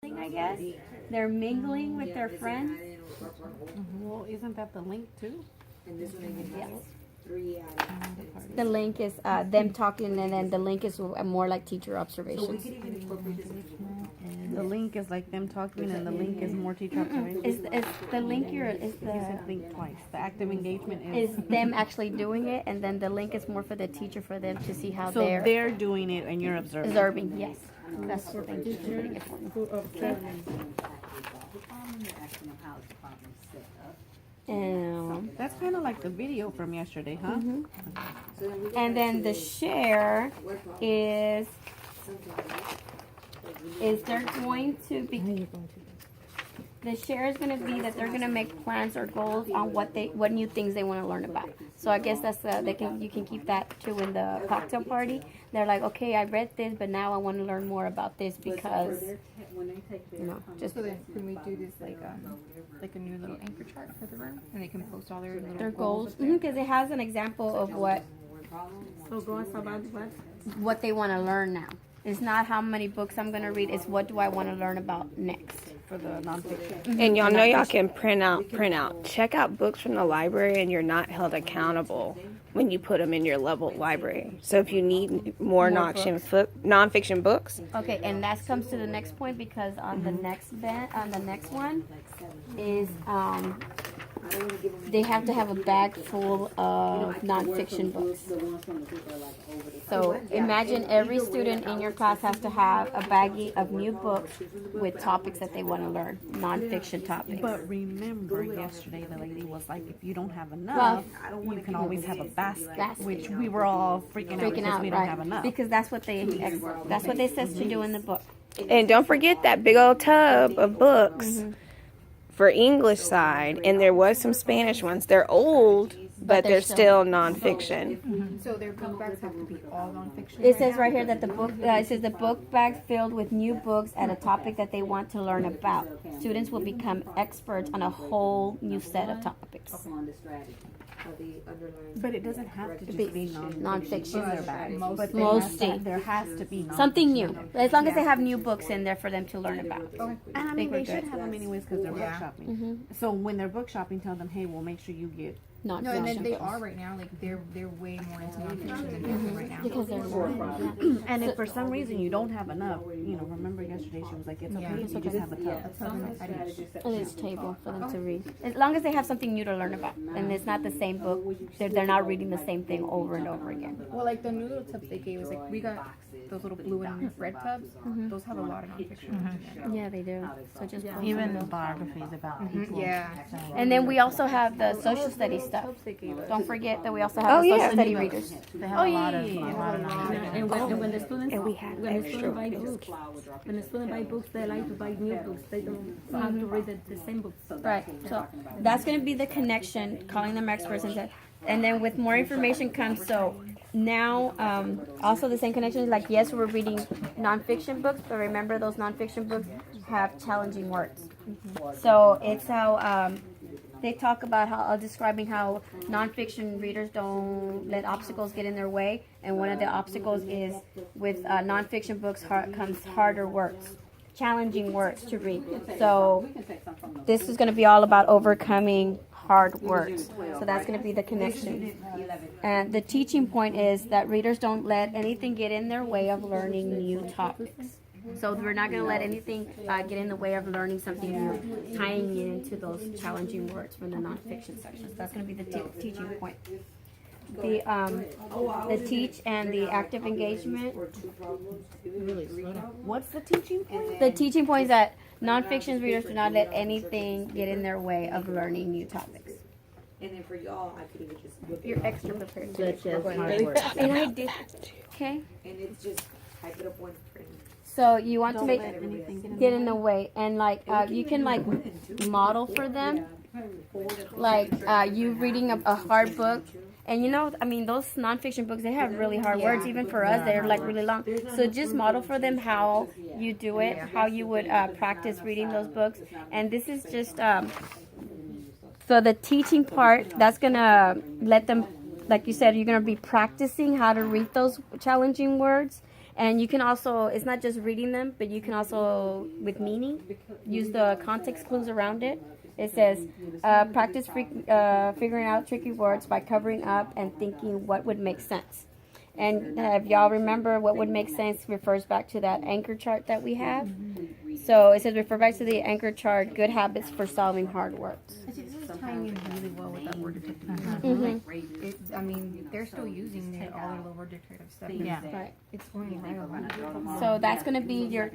I guess. They're mingling with their friends. Well, isn't that the link too? Yes. The link is them talking, and then the link is more like teacher observations. The link is like them talking, and the link is more teacher observation. Is the link your is You said the link twice. The active engagement is them actually doing it, and then the link is more for the teacher for them to see how so they're doing it and you're observing. observing. Yes, that's the thing. That's a pretty good point. Okay. That's kind of like the video from yesterday, huh? And then the share is they're going to be. The share is going to be that they're going to make plans or goals on what new things they want to learn about. So I guess that's you can keep that too in the cocktail party. They're like, okay, I read this, but now I want to learn more about this because just So then, can we do this like a new little anchor chart for the room, and they can post all their little their goals because it has an example of what they want to learn now. It's not how many books I'm going to read. It's what do I want to learn about next. For the nonfiction. And y'all know y'all can print out. Check out books from the library, and you're not held accountable when you put them in your level library. So if you need more nonfiction books. Okay, and that comes to the next point because on the next one is they have to have a bag full of nonfiction books. So imagine every student in your class has to have a baggie of new books with topics that they want to learn, nonfiction topics. But remember, yesterday the lady was like, if you don't have enough, you can always have a basket. Which we were all freaking out because we don't have enough. Because that's what they says to do in the book. And don't forget that big old tub of books for English side. And there was some Spanish ones. They're old, but they're still nonfiction. So their book bags have to be all nonfiction. It says right here that the book bags filled with new books at a topic that they want to learn about. Students will become experts on a whole new set of topics. But it doesn't have to just be Nonfiction. But Mostly. there has to be Something new. As long as they have new books in there for them to learn about. And I mean, they should have them anyways because they're book shopping. So when they're book shopping, tell them, hey, we'll make sure you get. No, and then they are right now. Like they're way more into nonfiction than fiction right now. Because they're And if for some reason you don't have enough, remember yesterday she was like, it's okay if you just have a tub. on this table for them to read. As long as they have something new to learn about. And it's not the same book. They're not reading the same thing over and over again. Well, like the new little tubs they gave us, like we got those little blue and red tubs. Those have a lot of nonfiction. Yeah, they do. So just Even the biographies about people. Yeah. And then we also have the social studies stuff. Don't forget that we also have the social study readers. They have a lot of And when the students And we have when the extra. student buy books, they like to buy new books. They don't have to read the same books. Right. So that's going to be the connection, calling them experts, and then with more information comes. So now, also the same connection is like, yes, we're reading nonfiction books, but remember those nonfiction books have challenging words. So it's how they talk about describing how nonfiction readers don't let obstacles get in their way, and one of the obstacles is with nonfiction books comes harder words, challenging words to read. So this is going to be all about overcoming hard words. So that's going to be the connection. And the teaching point is that readers don't let anything get in their way of learning new topics. So we're not going to let anything get in the way of learning something new, tying it into those challenging words from the nonfiction sections. That's going to be the teaching point. The teach and the active engagement. What's the teaching point? The teaching point is that nonfiction readers do not let anything get in their way of learning new topics. And then for y'all, I could even just look You're extra prepared to Such as And I did. Okay. and it's just type it up on print. So you want to make anything get in the way, and like you can like model for them, like you reading a hard book. And I mean, those nonfiction books, they have really hard words. Even for us, they're like really long. So just model for them how you do it, how you would practice reading those books. And this is just, so the teaching part, that's going to let them, like you said, you're going to be practicing how to read those challenging words. And you can also, it's not just reading them, but you can also, with meaning, use the context clues around it. It says, practice figuring out tricky words by covering up and thinking what would make sense. And if y'all remember, what would make sense refers back to that anchor chart that we have. So it says, refer back to the anchor chart, good habits for solving hard words. See, this is tying in really well with that word detective. It's, I mean, they're still using all their little word detective stuff. Yeah. Right. It's going right over. So that's going to be your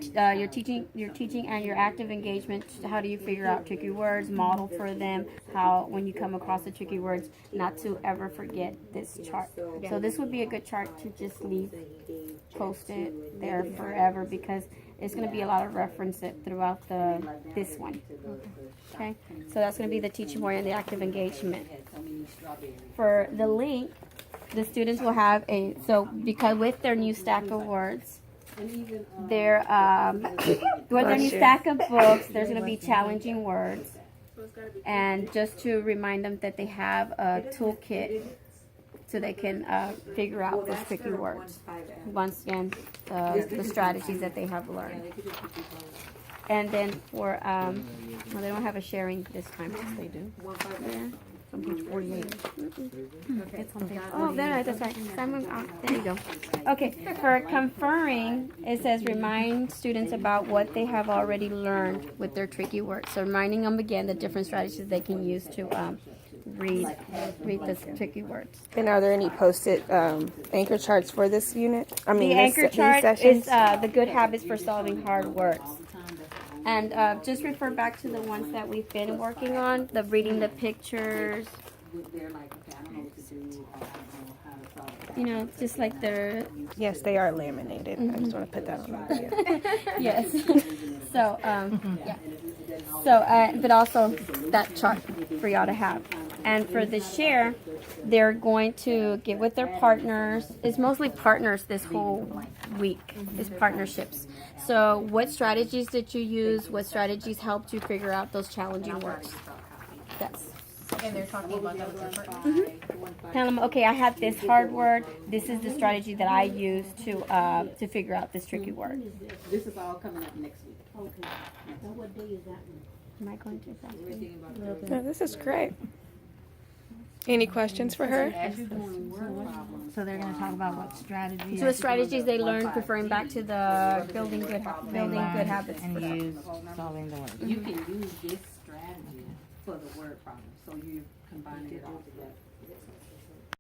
teaching and your active engagement. How do you figure out tricky words? Model for them how, when you come across the tricky words, not to ever forget this chart. So this would be a good chart to just leave posted there forever, because it's going to be a lot of references throughout this one. Okay, so that's going to be the teaching more and the active engagement. For the link, the students will have because with their new stack of words, with their new stack of books, there's going to be challenging words, and just to remind them that they have a toolkit so they can figure out those tricky words. Once again, the strategies that they have learned. And then for, they don't have a sharing this time. Yes, they do. Yeah. On page 48. It's on page Oh, that's right. Simon, there you go. Okay, for conferring, it says remind students about what they have already learned with their tricky words. So reminding them again the different strategies they can use to read the tricky words. And are there any posted anchor charts for this unit? I mean, The anchor these chart sessions? is the good habits for solving hard words. And just refer back to the ones that we've been working on, the reading the pictures. You know, just like they're... Yes, they are laminated. I just want to put that on the video. Yes. So, yeah. So, but also that chart for y'all to have. And for the share, they're going to get with their partners. It's mostly partners this whole week. It's partnerships. So what strategies did you use? What strategies helped you figure out those challenging words? Yes. And they're talking about that with their partner. Tell them, okay, I had this hard word. This is the strategy that I used to figure out this tricky word. This is all coming up next week. Okay. So what day is that one? Am I going to that? No, this is great. Any questions for her? So they're going to talk about what strategies. So the strategies they learned, referring back to the building good habits. And use solving the words. You can use this strategy for the word problem, so you're combining it all together.